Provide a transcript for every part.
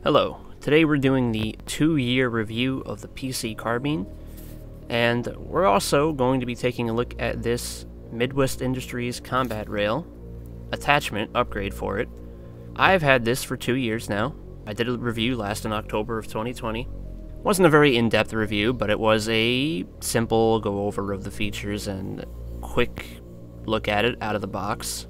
Hello, today we're doing the 2-year review of the PC Carbine, and we're also going to be taking a look at this Midwest Industries combat rail attachment upgrade for it. I've had this for 2 years now. I did a review last in October of 2020. Wasn't a very in-depth review, but it was a simple go-over of the features and quick look at it out of the box.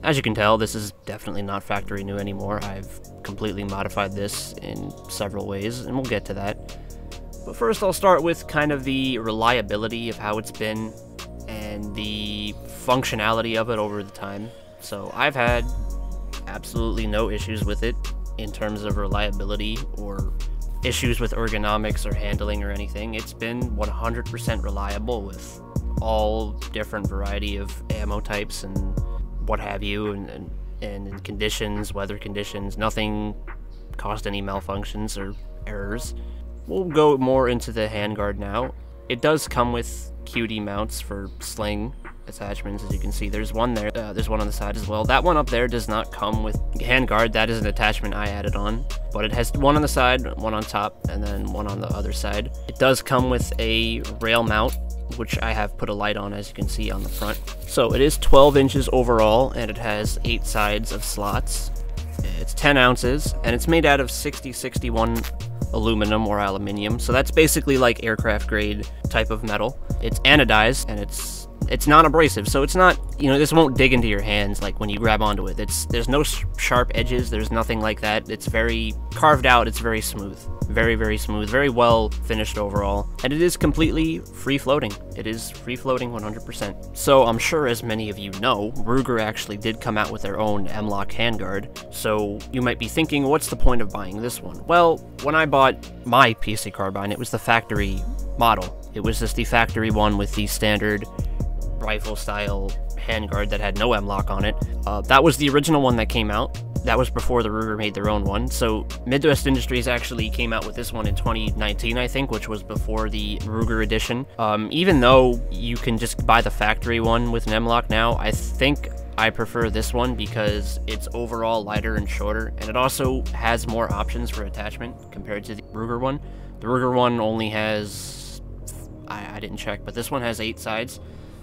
As you can tell, this is definitely not factory new anymore. I've completely modified this in several ways, and we'll get to that. But first I'll start with kind of the reliability of how it's been and the functionality of it over the time. So I've had absolutely no issues with it in terms of reliability or issues with ergonomics or handling or anything. It's been 100% reliable with all different variety of ammo types and what have you, and in conditions, weather conditions. Nothing caused any malfunctions or errors. We'll go more into the handguard now. It does come with QD mounts for sling attachments. As you can see, there's one there. There's one on the side as well. That one up there does not come with handguard. That is an attachment I added on, but it has one on the side, one on top, and then one on the other side. It does come with a rail mount, which I have put a light on, as you can see on the front. So it is 12 inches overall, and it has 8 sides of slots. It's 10 ounces, and it's made out of 6061 aluminum or aluminium. So that's basically like aircraft grade type of metal. It's anodized, and it's non-abrasive, so it's not, this won't dig into your hands like when you grab onto it. There's no sharp edges, there's nothing like that. It's very carved out, it's very smooth. Very, very smooth, very well finished overall. And it is completely free-floating. It is free-floating 100%. So I'm sure, as many of you know, Ruger actually did come out with their own MLOK handguard. So you might be thinking, what's the point of buying this one? Well, when I bought my PC Carbine, it was the factory model. It was just the factory one with the standard rifle-style handguard that had no MLOK on it. That was the original one that came out. That was before the Ruger made their own one. So Midwest Industries actually came out with this one in 2019, I think, which was before the Ruger edition. Even though you can just buy the factory one with an MLOK now, I think I prefer this one because it's overall lighter and shorter, and it also has more options for attachment compared to the Ruger one. The Ruger one only has, I didn't check, but this one has 8 sides.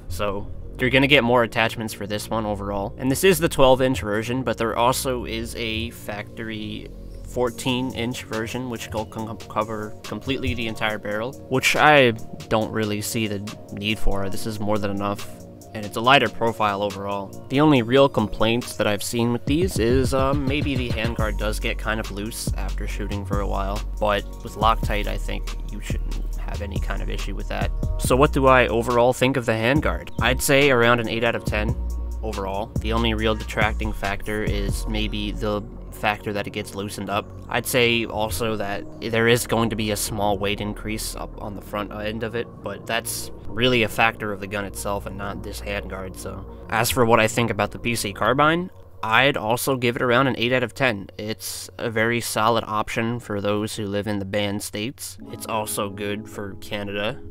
So you're going to get more attachments for this one overall. And this is the 12-inch version, but there also is a factory 14-inch version, which will cover completely the entire barrel, which I don't really see the need for. This is more than enough, and it's a lighter profile overall. The only real complaints that I've seen with these is maybe the handguard does get kind of loose after shooting for a while, but with Loctite, I think you shouldn't have any kind of issue with that. So what do I overall think of the handguard? I'd say around an 8 out of 10 overall. The only real detracting factor is maybe the factor that it gets loosened up. I'd say also that there is going to be a small weight increase up on the front end of it, but that's really a factor of the gun itself and not this handguard. So as for what I think about the PC Carbine, I'd also give it around an 8 out of 10. It's a very solid option for those who live in the banned states. It's also good for Canada.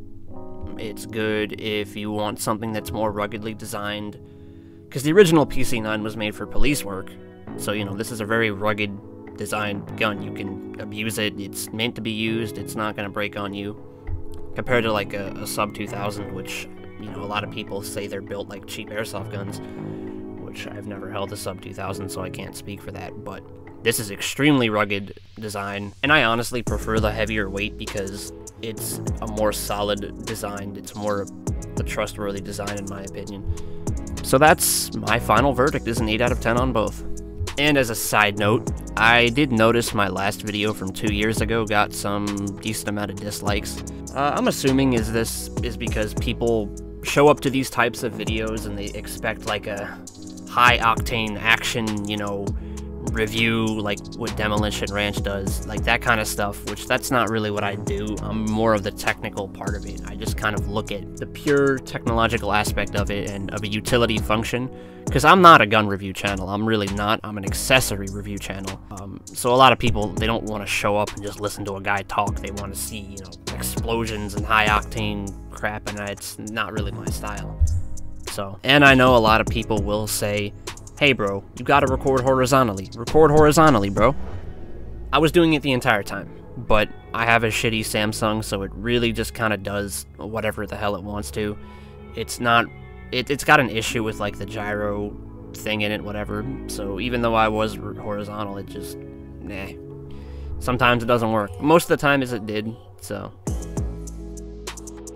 It's good if you want something that's more ruggedly designed, because the original PC9 was made for police work. So, this is a very rugged designed gun. You can abuse it. It's meant to be used. It's not going to break on you. Compared to like a sub 2000, which, a lot of people say they're built like cheap airsoft guns. I've never held a sub 2000, so I can't speak for that, but this is extremely rugged design, and I honestly prefer the heavier weight because it's a more solid design. It's more a trustworthy design in my opinion. So that's my final verdict, is an 8 out of 10 on both. And as a side note, I did notice my last video from 2 years ago got some decent amount of dislikes. I'm assuming this is because people show up to these types of videos and they expect like a high-octane action, review like what Demolition Ranch does, like that kind of stuff, which that's not really what I do. I'm more of the technical part of it. I just kind of look at the pure technological aspect of it and of a utility function, because I'm not a gun review channel. I'm really not. I'm an accessory review channel. So a lot of people, they don't want to show up and just listen to a guy talk. They want to see, explosions and high-octane crap, and it's not really my style. So, and I know a lot of people will say, hey bro, you gotta record horizontally. Record horizontally, bro. I was doing it the entire time, but I have a shitty Samsung, so it really just kind of does whatever the hell it wants to. It's not... It's got an issue with, like, the gyro thing in it, whatever, so even though I was horizontal, it just... Nah. Sometimes it doesn't work. Most of the time it did, so...